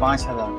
5,000۔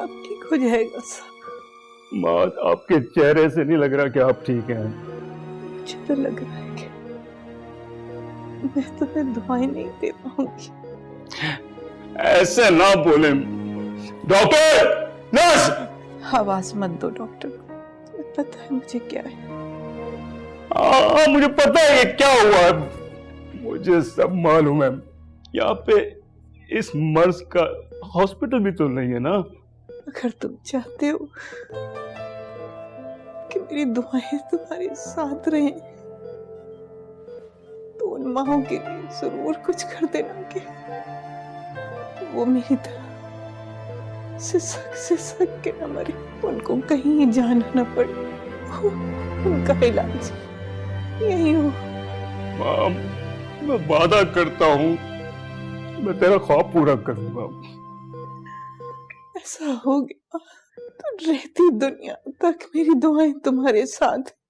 अब ठीक हो जाएगा सब। माँ, आपके चेहरे से नहीं लग रहा कि आप ठीक हैं। मुझे तो लग रहा है कि मैं तुम्हें दुआएं नहीं दे पाऊंगी। ऐसे ना बोले डॉक्टर, नर्स। आवाज मत दो डॉक्टर को, तुम्हें पता है मुझे क्या है। हाँ, मुझे पता है ये क्या हुआ है, मुझे सब मालूम है। यहाँ पे इस मर्ज का हॉस्पिटल भी तो नहीं है ना। अगर तुम चाहते हो कि मेरी दुआएं तुम्हारे साथ रहें तो उन माँओं के लिए जरूर कुछ कर देना कि वो मेरी तरह सिसक के न मरे, उनको कहीं जाना न पड़े, उनका इलाज यही हो। माँ, मैं वादा करता हूँ मैं तेरा ख्वाब पूरा करूंगा। ऐसा हो गया तो रहती दुनिया तक मेरी दुआएं तुम्हारे साथ हैं।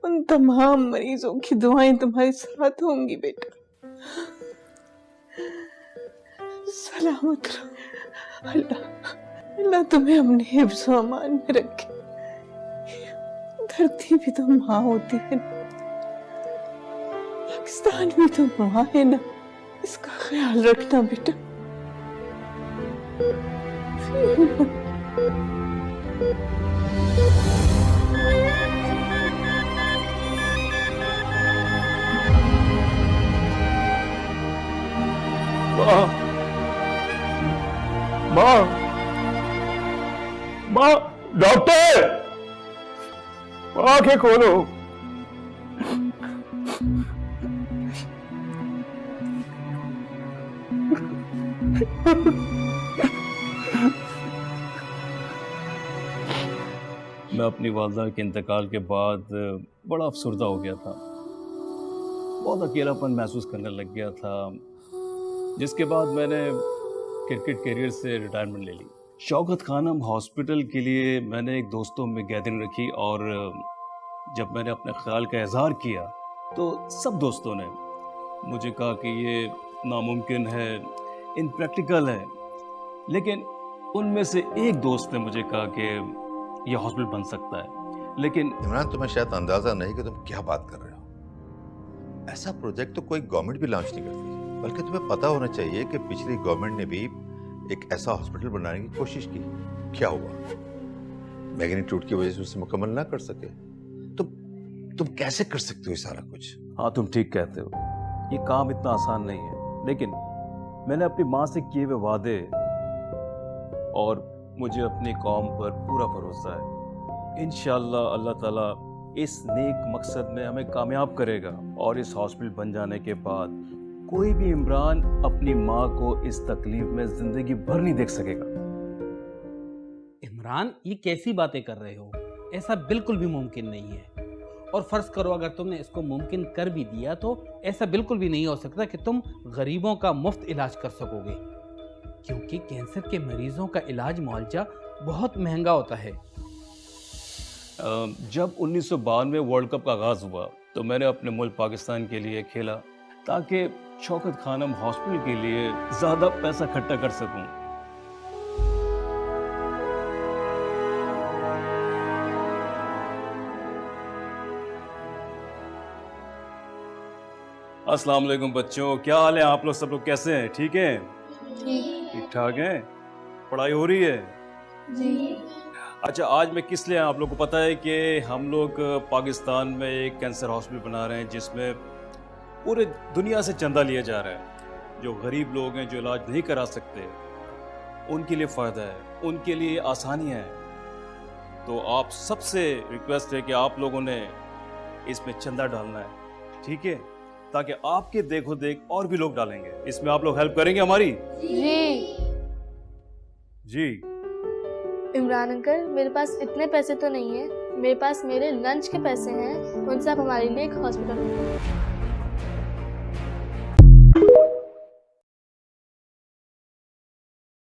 उन तमाम मरीजों की दुआएं तुम्हारे साथ होंगी बेटा। सलामत रहो। अल्लाह तुम्हें अपने हिफ्ज़ व अमान में रखे। धरती भी तो माँ होती है ना, पाकिस्तान भी तो माँ है ना, इसका ख्याल रखना बेटा। माँ, माँ, माँ, डॉक्टर, आंखें खोलो। मैं अपनी वालदा के इंतकाल के बाद बड़ा अफसरदा हो गया था, बहुत अकेलापन महसूस करने लग गया था, जिसके बाद मैंने क्रिकेट करियर से रिटायरमेंट ले ली। शौकत खानम हॉस्पिटल के लिए मैंने एक दोस्तों में गैदरिंग रखी और जब मैंने अपने ख्याल का इजहार किया तो सब दोस्तों ने मुझे कहा कि ये नामुमकिन है, इनप्रैक्टिकल है, लेकिन उनमें से एक दोस्त ने मुझे कहा कि यह हॉस्पिटल बन सकता है। लेकिन इमरान, तुम्हें शायद अंदाजा नहीं कि तुम क्या बात कर रहे हो। ऐसा प्रोजेक्ट तो कोई गवर्नमेंट भी लॉन्च नहीं करती, बल्कि तुम्हें पता होना चाहिए कि पिछली गवर्नमेंट ने भी एक ऐसा हॉस्पिटल बनाने की कोशिश की। क्या हुआ? मैग्नीट्यूड की वजह से उसे मुकम्मल ना कर सके। तुम कैसे कर सकते हो ये सारा कुछ? हाँ, तुम ठीक कहते हो, ये काम इतना आसान नहीं है, लेकिन मैंने अपनी माँ से किए हुए वादे और मुझे अपनी कौम पर पूरा भरोसा है। इंशाअल्लाह अल्लाह ताला इस नेक मकसद में हमें कामयाब करेगा और इस हॉस्पिटल बन जाने के बाद कोई भी इमरान अपनी माँ को इस तकलीफ में जिंदगी भर नहीं देख सकेगा। इमरान, ये कैसी बातें कर रहे हो? ऐसा बिल्कुल भी मुमकिन नहीं है। और फर्ज करो अगर तुमने इसको मुमकिन कर भी दिया तो ऐसा बिल्कुल भी नहीं हो सकता कि तुम गरीबों का मुफ्त इलाज कर सकोगे, क्योंकि कैंसर के मरीजों का इलाज मुआवजा बहुत महंगा होता है। जब 1992 वर्ल्ड कप का आगाज़ हुआ तो मैंने अपने मुल्क पाकिस्तान के लिए खेला ताकि शौकत खानम हॉस्पिटल के लिए ज़्यादा पैसा इकट्ठा कर सकूं। अस्सलाम वालेकुम बच्चों, क्या हाल है आप लोग? सब लोग कैसे हैं? ठीक हैं? ठीक ठाक हैं? पढ़ाई हो रही है? जी। अच्छा, आज मैं किस लिए आप लोग को पता है कि हम लोग पाकिस्तान में एक कैंसर हॉस्पिटल बना रहे हैं जिसमें पूरे दुनिया से चंदा लिया जा रहा है। जो गरीब लोग हैं, जो इलाज नहीं करा सकते, उनके लिए फ़ायदा है, उनके लिए आसानियाँ हैं। तो आप सबसे रिक्वेस्ट है कि आप लोगों ने इसमें चंदा डालना है, ठीक है? ताकि आपके देखो देख और भी लोग डालेंगे। इसमें आप लोग हेल्प करेंगे हमारी? जी। इमरान अंकल, मेरे पास इतने पैसे तो नहीं है, मेरे पास मेरे लंच के पैसे हैं, उनसे आप हमारे लिए एक हॉस्पिटल